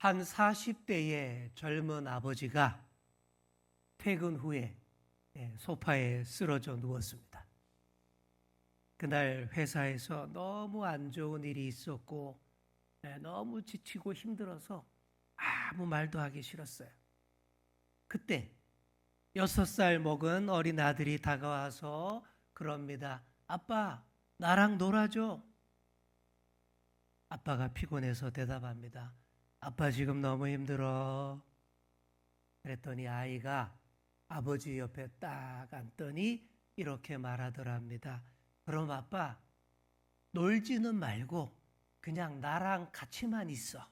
한 40대의 젊은 아버지가 퇴근 후에 소파에 쓰러져 누웠습니다. 그날 회사에서 너무 안 좋은 일이 있었고 너무 지치고 힘들어서 아무 말도 하기 싫었어요. 그때 6살 먹은 어린 아들이 다가와서 그럽니다. 아빠, 나랑 놀아줘. 아빠가 피곤해서 대답합니다. 아빠 지금 너무 힘들어. 그랬더니 아이가 아버지 옆에 딱 앉더니 이렇게 말하더랍니다. 그럼 아빠, 놀지는 말고 그냥 나랑 같이만 있어.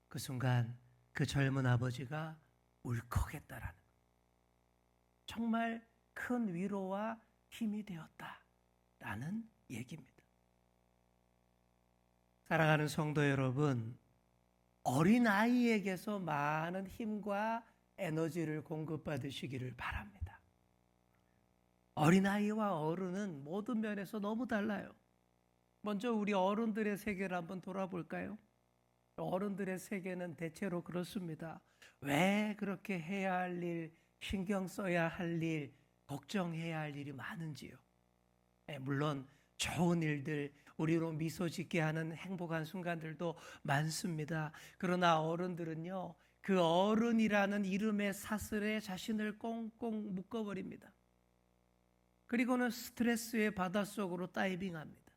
그 순간 그 젊은 아버지가 울컥했다라는 정말 큰 위로와 힘이 되었다라는 얘기입니다. 사랑하는 성도 여러분, 어린아이에게서 많은 힘과 에너지를 공급받으시기를 바랍니다. 어린아이와 어른은 모든 면에서 너무 달라요. 먼저 우리 어른들의 세계를 한번 돌아볼까요? 어른들의 세계는 대체로 그렇습니다. 왜 그렇게 해야 할 일, 신경 써야 할 일, 걱정해야 할 일이 많은지요. 물론 좋은 일들, 우리로 미소 짓게 하는 행복한 순간들도 많습니다. 그러나 어른들은요, 그 어른이라는 이름의 사슬에 자신을 꽁꽁 묶어버립니다. 그리고는 스트레스의 바닷속으로 다이빙합니다.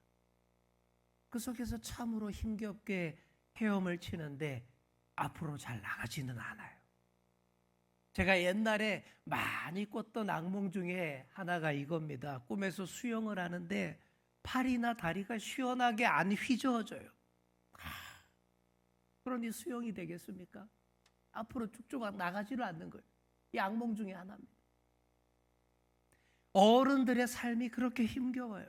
그 속에서 참으로 힘겹게 헤엄을 치는데 앞으로 잘 나가지는 않아요. 제가 옛날에 많이 꿨던 악몽 중에 하나가 이겁니다. 꿈에서 수영을 하는데 팔이나 다리가 시원하게 안 휘저어져요. 그러니 수영이 되겠습니까? 앞으로 쭉쭉 나가지를 않는 거예요. 이 악몽 중에 하나입니다. 어른들의 삶이 그렇게 힘겨워요.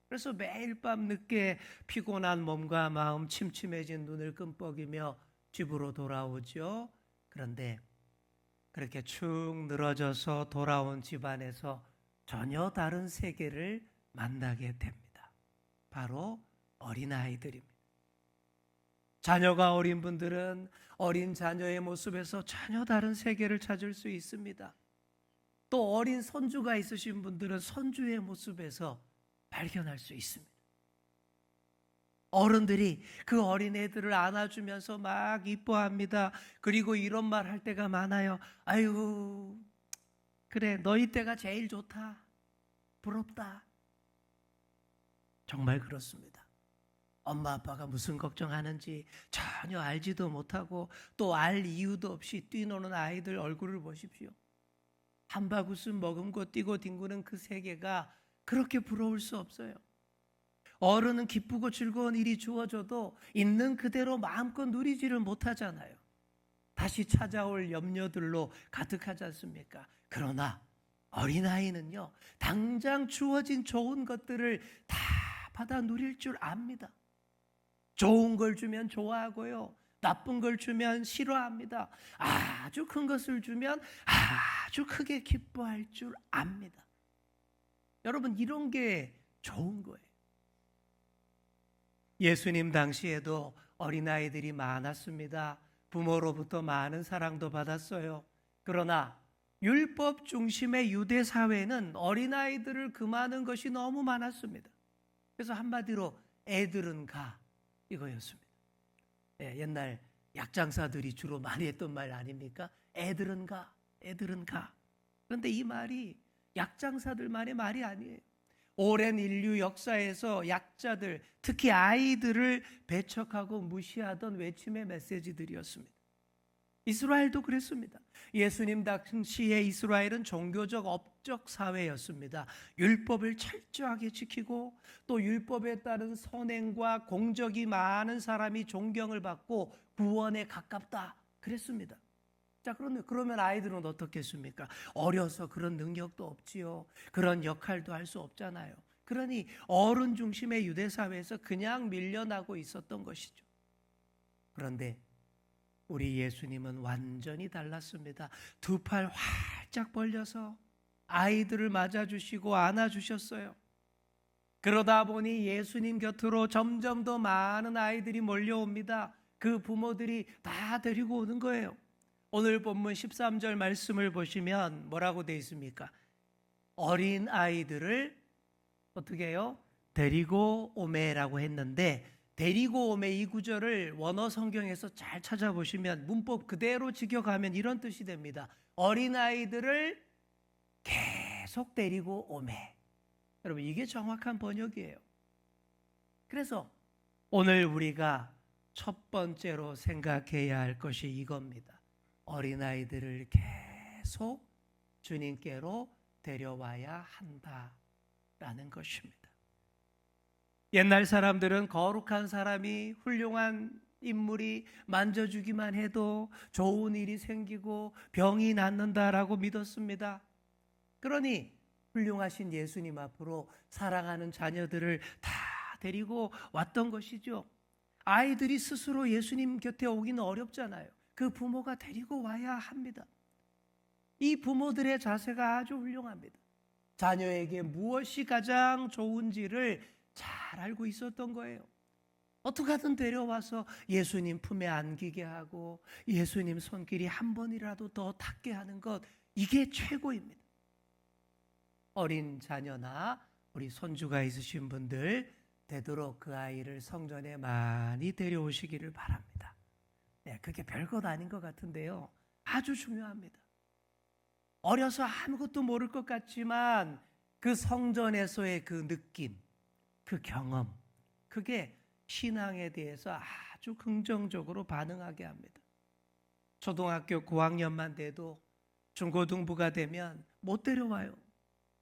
그래서 매일 밤 늦게 피곤한 몸과 마음, 침침해진 눈을 끔뻑이며 집으로 돌아오죠. 그런데 그렇게 축 늘어져서 돌아온 집안에서 전혀 다른 세계를 만나게 됩니다. 바로 어린아이들입니다. 자녀가 어린 분들은 어린 자녀의 모습에서 전혀 다른 세계를 찾을 수 있습니다. 또 어린 손주가 있으신 분들은 손주의 모습에서 발견할 수 있습니다. 어른들이 그 어린애들을 안아주면서 막 이뻐합니다. 그리고 이런 말 할 때가 많아요. 아유, 그래, 너희 때가 제일 좋다. 부럽다. 정말 그렇습니다. 엄마 아빠가 무슨 걱정하는지 전혀 알지도 못하고 또 알 이유도 없이 뛰노는 아이들 얼굴을 보십시오. 한바구음 머금고 뛰고 뒹구는 그 세계가 그렇게 부러울 수 없어요. 어른은 기쁘고 즐거운 일이 주어져도 있는 그대로 마음껏 누리지를 못하잖아요. 다시 찾아올 염려들로 가득하지 않습니까? 그러나 어린아이는요, 당장 주어진 좋은 것들을 다 받아 누릴 줄 압니다. 좋은 걸 주면 좋아하고요, 나쁜 걸 주면 싫어합니다. 아주 큰 것을 주면 아주 크게 기뻐할 줄 압니다. 여러분, 이런 게 좋은 거예요. 예수님 당시에도 어린아이들이 많았습니다. 부모로부터 많은 사랑도 받았어요. 그러나 율법 중심의 유대 사회는 어린아이들을 금하는 것이 너무 많았습니다. 그래서 한마디로 애들은 가, 이거였습니다. 옛날 약장사들이 주로 많이 했던 말 아닙니까? 애들은 가, 애들은 가. 그런데 이 말이 약장사들만의 말이 아니에요. 오랜 인류 역사에서 약자들, 특히 아이들을 배척하고 무시하던 외침의 메시지들이었습니다. 이스라엘도 그랬습니다. 예수님 당시에 이스라엘은 종교적 업적 사회였습니다. 율법을 철저하게 지키고 또 율법에 따른 선행과 공적이 많은 사람이 존경을 받고 구원에 가깝다 그랬습니다. 자, 그러면 아이들은 어떻겠습니까? 어려서 그런 능력도 없지요. 그런 역할도 할 수 없잖아요. 그러니 어른 중심의 유대 사회에서 그냥 밀려나고 있었던 것이죠. 그런데 우리 예수님은 완전히 달랐습니다. 두 팔 활짝 벌려서 아이들을 맞아주시고 안아주셨어요. 그러다 보니 예수님 곁으로 점점 더 많은 아이들이 몰려옵니다. 그 부모들이 다 데리고 오는 거예요. 오늘 본문 13절 말씀을 보시면 뭐라고 되어 있습니까? 어린 아이들을 어떻게 해요? 데리고 오매라고 했는데, 데리고 오매 이 구절을 원어 성경에서 잘 찾아보시면 문법 그대로 직역하면 이런 뜻이 됩니다. 어린 아이들을 계속 데리고 오매. 여러분, 이게 정확한 번역이에요. 그래서 오늘 우리가 첫 번째로 생각해야 할 것이 이겁니다. 어린아이들을 계속 주님께로 데려와야 한다라는 것입니다. 옛날 사람들은 거룩한 사람이, 훌륭한 인물이 만져주기만 해도 좋은 일이 생기고 병이 낫는다라고 믿었습니다. 그러니 훌륭하신 예수님 앞으로 사랑하는 자녀들을 다 데리고 왔던 것이죠. 아이들이 스스로 예수님 곁에 오기는 어렵잖아요. 그 부모가 데리고 와야 합니다. 이 부모들의 자세가 아주 훌륭합니다. 자녀에게 무엇이 가장 좋은지를 잘 알고 있었던 거예요. 어떻게 하든 데려와서 예수님 품에 안기게 하고 예수님 손길이 한 번이라도 더 닿게 하는 것, 이게 최고입니다. 어린 자녀나 우리 손주가 있으신 분들, 되도록 그 아이를 성전에 많이 데려오시기를 바랍니다. 네, 그게 별것 아닌 것 같은데요, 아주 중요합니다. 어려서 아무것도 모를 것 같지만 그 성전에서의 그 느낌, 그 경험, 그게 신앙에 대해서 아주 긍정적으로 반응하게 합니다. 초등학교 고학년만 돼도 중고등부가 되면 못 데려와요.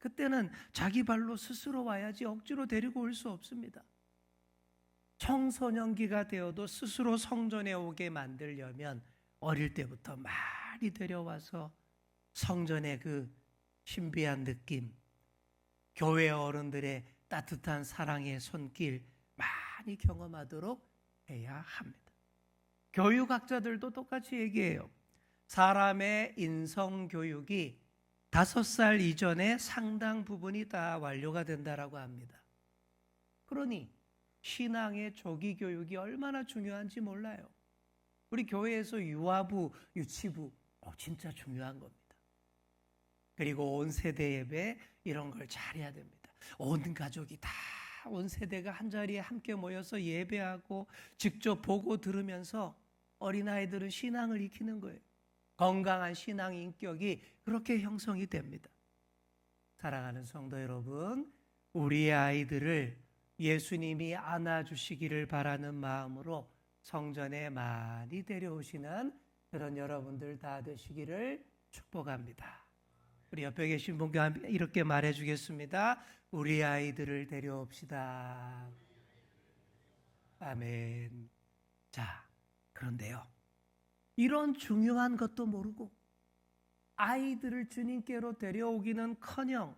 그때는 자기 발로 스스로 와야지 억지로 데리고 올 수 없습니다. 청소년기가 되어도 스스로 성전에 오게 만들려면 어릴 때부터 많이 데려와서 성전의 그 신비한 느낌, 교회 어른들의 따뜻한 사랑의 손길 많이 경험하도록 해야 합니다. 교육학자들도 똑같이 얘기해요. 사람의 인성교육이 5살 이전에 상당 부분이 다 완료가 된다라고 합니다. 그러니 신앙의 조기 교육이 얼마나 중요한지 몰라요. 우리 교회에서 유아부, 유치부 진짜 중요한 겁니다. 그리고 온 세대 예배 이런 걸 잘해야 됩니다. 온 가족이 다, 온 세대가 한자리에 함께 모여서 예배하고 직접 보고 들으면서 어린아이들은 신앙을 익히는 거예요. 건강한 신앙 인격이 그렇게 형성이 됩니다. 사랑하는 성도 여러분, 우리의 아이들을 예수님이 안아주시기를 바라는 마음으로 성전에 많이 데려오시는 그런 여러분들 다 되시기를 축복합니다. 우리 옆에 계신 분께 이렇게 말해주겠습니다. 우리 아이들을 데려옵시다. 아멘. 자, 그런데요, 이런 중요한 것도 모르고 아이들을 주님께로 데려오기는커녕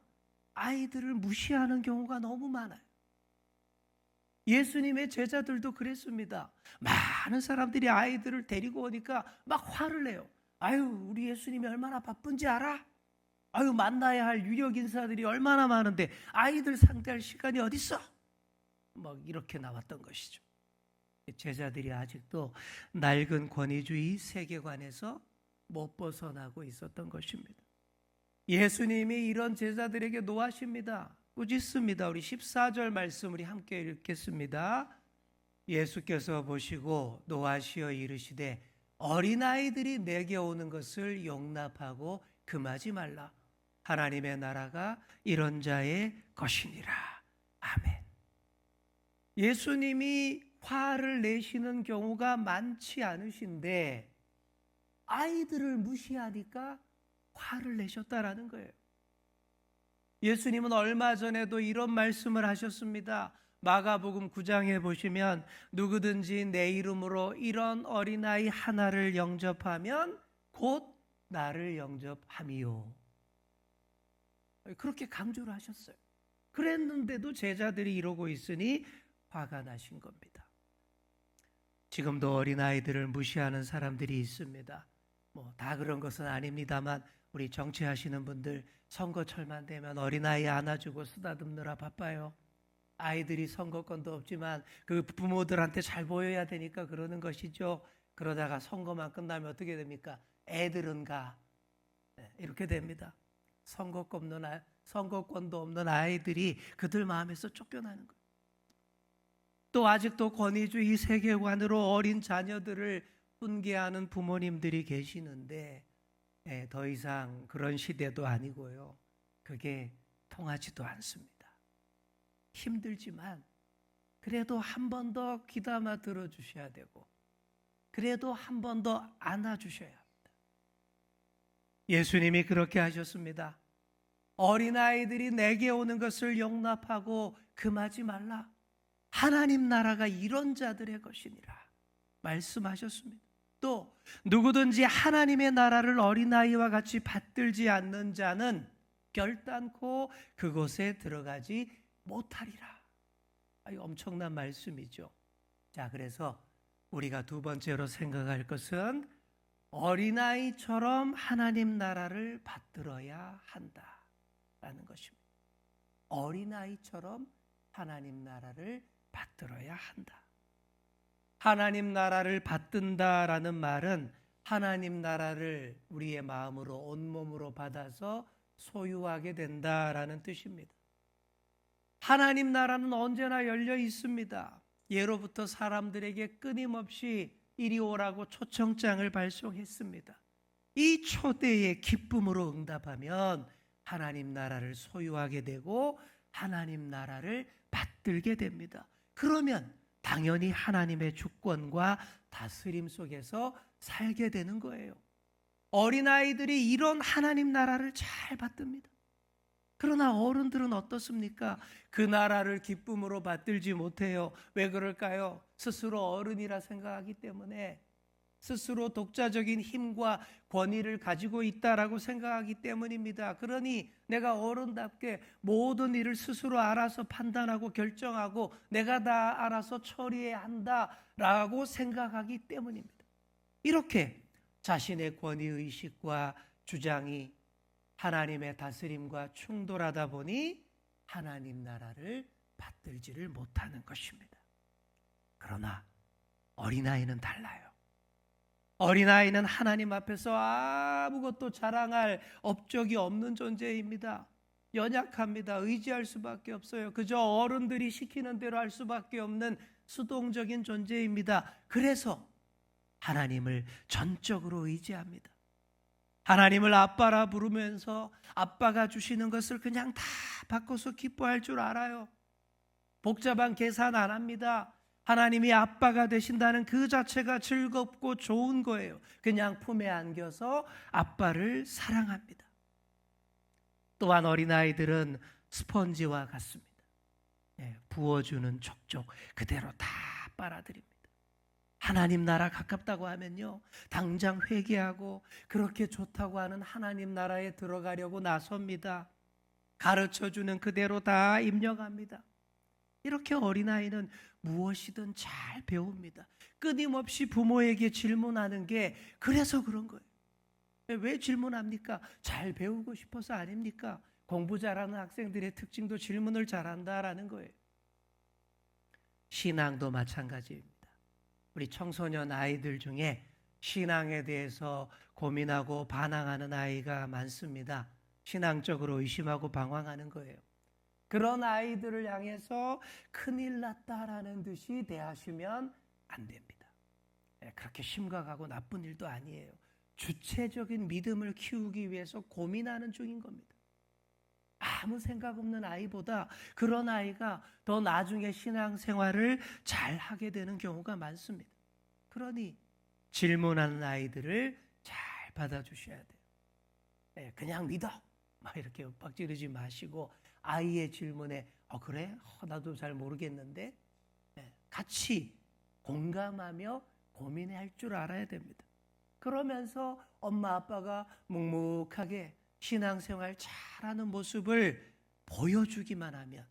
아이들을 무시하는 경우가 너무 많아요. 예수님의 제자들도 그랬습니다. 많은 사람들이 아이들을 데리고 오니까 막 화를 내요. 아유, 우리 예수님이 얼마나 바쁜지 알아? 아유, 만나야 할 유력 인사들이 얼마나 많은데 아이들 상대할 시간이 어디 있어? 막 이렇게 나왔던 것이죠. 제자들이 아직도 낡은 권위주의 세계관에서 못 벗어나고 있었던 것입니다. 예수님이 이런 제자들에게 노하십니다. 꾸짖습니다. 우리 14절 말씀 우리 함께 읽겠습니다. 예수께서 보시고 노하시어 이르시되 어린아이들이 내게 오는 것을 용납하고 금하지 말라. 하나님의 나라가 이런 자의 것이니라. 아멘. 예수님이 화를 내시는 경우가 많지 않으신데 아이들을 무시하니까 화를 내셨다라는 거예요. 예수님은 얼마 전에도 이런 말씀을 하셨습니다. 마가복음 9장에 보시면 누구든지 내 이름으로 이런 어린아이 하나를 영접하면 곧 나를 영접함이요. 그렇게 강조를 하셨어요. 그랬는데도 제자들이 이러고 있으니 화가 나신 겁니다. 지금도 어린아이들을 무시하는 사람들이 있습니다. 다 그런 것은 아닙니다만 우리 정치하시는 분들 선거철만 되면 어린아이 안아주고 쓰다듬느라 바빠요. 아이들이 선거권도 없지만 그 부모들한테 잘 보여야 되니까 그러는 것이죠. 그러다가 선거만 끝나면 어떻게 됩니까? 애들은 가. 이렇게 됩니다. 선거권도 없는 아이들이 그들 마음에서 쫓겨나는 거예요. 또 아직도 권위주의 세계관으로 어린 자녀들을 훈계하는 부모님들이 계시는데 더 이상 그런 시대도 아니고요. 그게 통하지도 않습니다. 힘들지만 그래도 한 번 더 귀담아 들어주셔야 되고 그래도 한 번 더 안아주셔야 합니다. 예수님이 그렇게 하셨습니다. 어린아이들이 내게 오는 것을 용납하고 금하지 말라. 하나님 나라가 이런 자들의 것이니라 말씀하셨습니다. 또 누구든지 하나님의 나라를 어린아이와 같이 받들지 않는 자는 결단코 그곳에 들어가지 못하리라. 엄청난 말씀이죠. 자, 그래서 우리가 두 번째로 생각할 것은 어린아이처럼 하나님 나라를 받들어야 한다라는 것입니다. 어린아이처럼 하나님 나라를 받들어야 한다. 하나님 나라를 받든다라는 말은 하나님 나라를 우리의 마음으로 온몸으로 받아서 소유하게 된다라는 뜻입니다. 하나님 나라는 언제나 열려 있습니다. 예로부터 사람들에게 끊임없이 이리 오라고 초청장을 발송했습니다. 이 초대의 기쁨으로 응답하면 하나님 나라를 소유하게 되고 하나님 나라를 받들게 됩니다. 그러면 당연히 하나님의 주권과 다스림 속에서 살게 되는 거예요. 어린아이들이 이런 하나님 나라를 잘 받듭니다. 그러나 어른들은 어떻습니까? 그 나라를 기쁨으로 받들지 못해요. 왜 그럴까요? 스스로 어른이라 생각하기 때문에, 스스로 독자적인 힘과 권위를 가지고 있다라고 생각하기 때문입니다. 그러니 내가 어른답게 모든 일을 스스로 알아서 판단하고 결정하고 내가 다 알아서 처리해야 한다라고 생각하기 때문입니다. 이렇게 자신의 권위의식과 주장이 하나님의 다스림과 충돌하다 보니 하나님 나라를 받들지를 못하는 것입니다. 그러나 어린아이는 달라요. 어린아이는 하나님 앞에서 아무것도 자랑할 업적이 없는 존재입니다. 연약합니다. 의지할 수밖에 없어요. 그저 어른들이 시키는 대로 할 수밖에 없는 수동적인 존재입니다. 그래서 하나님을 전적으로 의지합니다. 하나님을 아빠라 부르면서 아빠가 주시는 것을 그냥 다 바꿔서 기뻐할 줄 알아요. 복잡한 계산 안 합니다. 하나님이 아빠가 되신다는 그 자체가 즐겁고 좋은 거예요. 그냥 품에 안겨서 아빠를 사랑합니다. 또한 어린아이들은 스펀지와 같습니다. 부어주는 족족 그대로 다 빨아들입니다. 하나님 나라 가깝다고 하면요, 당장 회개하고 그렇게 좋다고 하는 하나님 나라에 들어가려고 나섭니다. 가르쳐주는 그대로 다 입력합니다. 이렇게 어린아이는 무엇이든 잘 배웁니다. 끊임없이 부모에게 질문하는 게 그래서 그런 거예요. 왜 질문합니까? 잘 배우고 싶어서 아닙니까? 공부 잘하는 학생들의 특징도 질문을 잘한다라는 거예요. 신앙도 마찬가지입니다. 우리 청소년 아이들 중에 신앙에 대해서 고민하고 반항하는 아이가 많습니다. 신앙적으로 의심하고 방황하는 거예요. 그런 아이들을 향해서 큰일 났다라는 듯이 대하시면 안 됩니다. 그렇게 심각하고 나쁜 일도 아니에요. 주체적인 믿음을 키우기 위해서 고민하는 중인 겁니다. 아무 생각 없는 아이보다 그런 아이가 더 나중에 신앙생활을 잘 하게 되는 경우가 많습니다. 그러니 질문하는 아이들을 잘 받아주셔야 돼요. 그냥 믿어 막 이렇게 윽박지르지 마시고 아이의 질문에 그래? 나도 잘 모르겠는데 같이 공감하며 고민할 줄 알아야 됩니다. 그러면서 엄마 아빠가 묵묵하게 신앙생활 잘하는 모습을 보여주기만 하면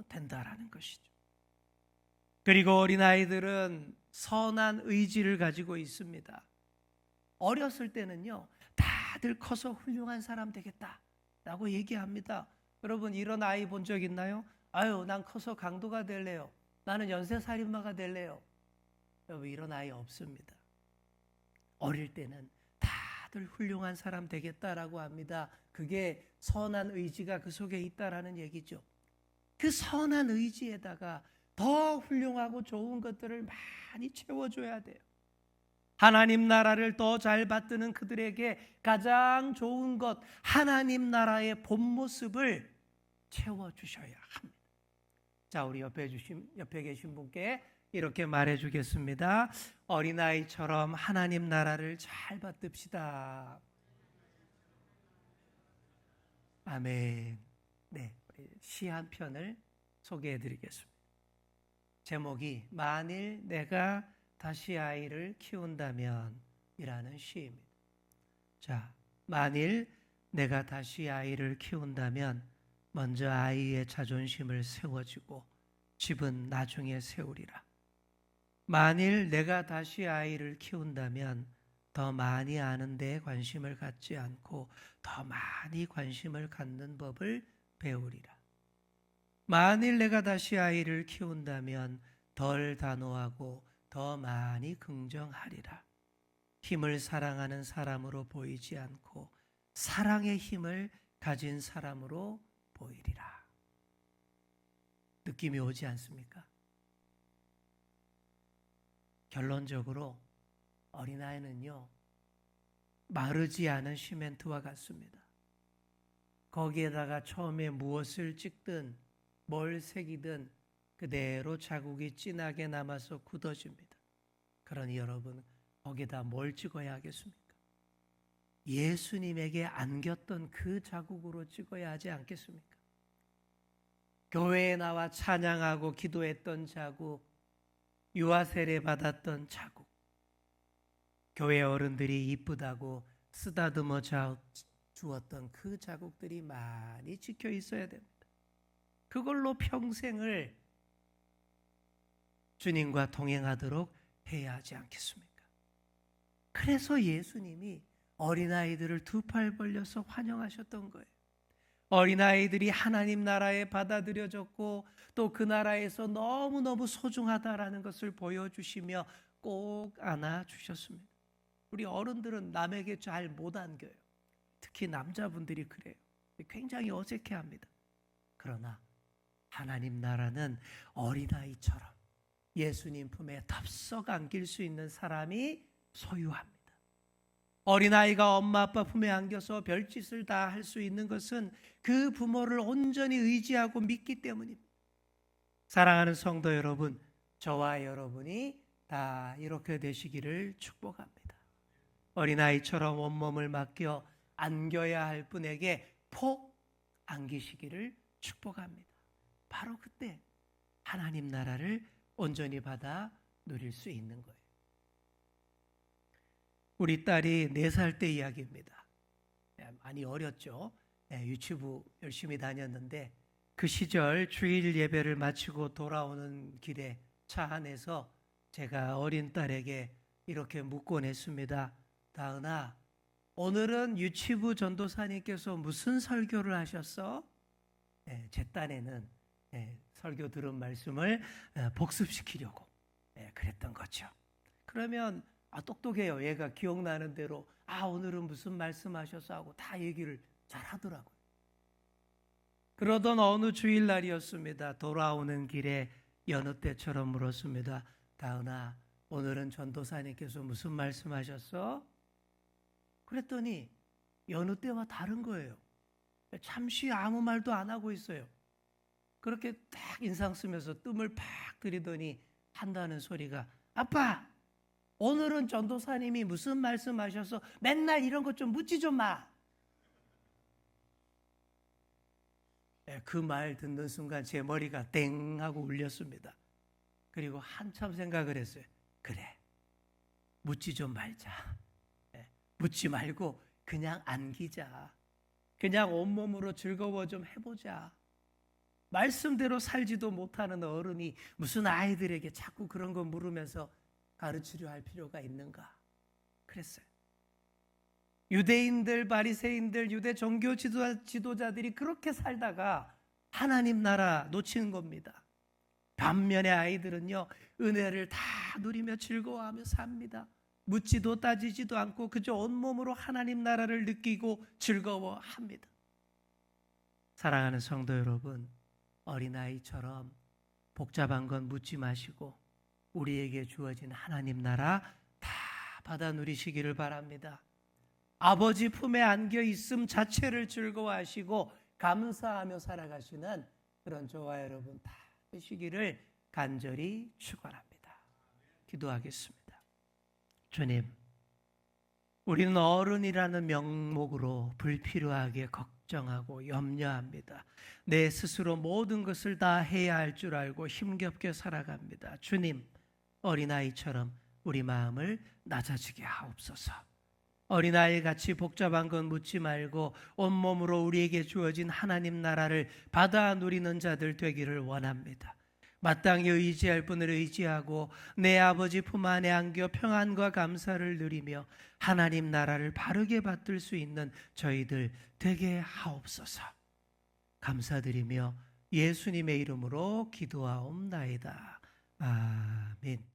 된다라는 것이죠. 그리고 어린아이들은 선한 의지를 가지고 있습니다. 어렸을 때는요, 다들 커서 훌륭한 사람 되겠다라고 얘기합니다. 여러분 이런 아이 본 적 있나요? 아유, 난 커서 강도가 될래요. 나는 연쇄살인마가 될래요. 여러분, 이런 아이 없습니다. 어릴 때는 다들 훌륭한 사람 되겠다라고 합니다. 그게 선한 의지가 그 속에 있다라는 얘기죠. 그 선한 의지에다가 더 훌륭하고 좋은 것들을 많이 채워줘야 돼요. 하나님 나라를 더 잘 받드는 그들에게 가장 좋은 것, 하나님 나라의 본 모습을 채워주셔야 합니다. 자, 우리 옆에 계신 분께 이렇게 말해주겠습니다. 어린아이처럼 하나님 나라를 잘 받듭시다. 아멘. 네, 시 한 편을 소개해드리겠습니다. 제목이 만일 내가 다시 아이를 키운다면 이라는 시입니다. 자, 만일 내가 다시 아이를 키운다면 먼저 아이의 자존심을 세워주고 집은 나중에 세우리라. 만일 내가 다시 아이를 키운다면 더 많이 아는 데에 관심을 갖지 않고 더 많이 관심을 갖는 법을 배우리라. 만일 내가 다시 아이를 키운다면 덜 단호하고 더 많이 긍정하리라. 힘을 사랑하는 사람으로 보이지 않고 사랑의 힘을 가진 사람으로 보이리라. 느낌이 오지 않습니까? 결론적으로 어린아이는요, 마르지 않은 시멘트와 같습니다. 거기에다가 처음에 무엇을 찍든 뭘 새기든 그대로 자국이 진하게 남아서 굳어집니다. 그러니 여러분, 거기다 뭘 찍어야 하겠습니까? 예수님에게 안겼던 그 자국으로 찍어야 하지 않겠습니까? 교회에 나와 찬양하고 기도했던 자국, 유아 세례 받았던 자국, 교회 어른들이 이쁘다고 쓰다듬어 주었던 그 자국들이 많이 찍혀 있어야 됩니다. 그걸로 평생을 주님과 동행하도록 해야 하지 않겠습니까? 그래서 예수님이 어린아이들을 두 팔 벌려서 환영하셨던 거예요. 어린아이들이 하나님 나라에 받아들여졌고 또 그 나라에서 너무너무 소중하다라는 것을 보여주시며 꼭 안아주셨습니다. 우리 어른들은 남에게 잘 못 안겨요. 특히 남자분들이 그래요. 굉장히 어색해합니다. 그러나 하나님 나라는 어린아이처럼 예수님 품에 덥석 안길 수 있는 사람이 소유합니다. 어린아이가 엄마 아빠 품에 안겨서 별짓을 다 할 수 있는 것은 그 부모를 온전히 의지하고 믿기 때문입니다. 사랑하는 성도 여러분, 저와 여러분이 다 이렇게 되시기를 축복합니다. 어린아이처럼 온몸을 맡겨 안겨야 할 분에게 폭 안기시기를 축복합니다. 바로 그때 하나님 나라를 온전히 받아 누릴 수 있는 거예요. 우리 딸이 4살 때 이야기입니다. 많이 어렸죠. 유치부 열심히 다녔는데 그 시절 주일 예배를 마치고 돌아오는 길에 차 안에서 제가 어린 딸에게 이렇게 묻곤 했습니다. 다은아, 오늘은 유치부 전도사님께서 무슨 설교를 하셨어? 제 딴에는 설교 들은 말씀을 복습시키려고 그랬던 거죠. 그러면 똑똑해요. 얘가 기억나는 대로 오늘은 무슨 말씀하셨어 하고 다 얘기를 잘 하더라고요. 그러던 어느 주일날이었습니다. 돌아오는 길에 여느 때처럼 물었습니다. 다은아, 오늘은 전도사님께서 무슨 말씀하셨어? 그랬더니 여느 때와 다른 거예요. 잠시 아무 말도 안 하고 있어요. 그렇게 딱 인상 쓰면서 뜸을 팍 들이더니 한다는 소리가, 아빠, 오늘은 전도사님이 무슨 말씀하셔서 맨날 이런 것 좀 묻지 좀 마. 그 말 듣는 순간 제 머리가 땡 하고 울렸습니다. 그리고 한참 생각을 했어요. 그래, 묻지 좀 말자. 묻지 말고 그냥 안기자. 그냥 온몸으로 즐거워 좀 해보자. 말씀대로 살지도 못하는 어른이 무슨 아이들에게 자꾸 그런 거 물으면서 가르치려 할 필요가 있는가? 그랬어요. 유대인들, 바리새인들, 유대 종교 지도자들이 그렇게 살다가 하나님 나라 놓치는 겁니다. 반면에 아이들은요, 은혜를 다 누리며 즐거워하며 삽니다. 묻지도 따지지도 않고 그저 온몸으로 하나님 나라를 느끼고 즐거워합니다. 사랑하는 성도 여러분, 어린아이처럼 복잡한 건 묻지 마시고 우리에게 주어진 하나님 나라 다 받아 누리시기를 바랍니다. 아버지 품에 안겨 있음 자체를 즐거워하시고 감사하며 살아가시는 그런 저와 여러분 다 되시기를 간절히 축원합니다. 기도하겠습니다. 주님, 우리는 어른이라는 명목으로 불필요하게 걱정하고 염려합니다. 내 스스로 모든 것을 다 해야 할 줄 알고 힘겹게 살아갑니다. 주님, 어린아이처럼 우리 마음을 낮아지게 하옵소서. 어린아이같이 복잡한 건 묻지 말고 온몸으로 우리에게 주어진 하나님 나라를 받아 누리는 자들 되기를 원합니다. 마땅히 의지할 분을 의지하고 내 아버지 품 안에 안겨 평안과 감사를 누리며 하나님 나라를 바르게 받들 수 있는 저희들 되게 하옵소서. 감사드리며 예수님의 이름으로 기도하옵나이다. 아멘.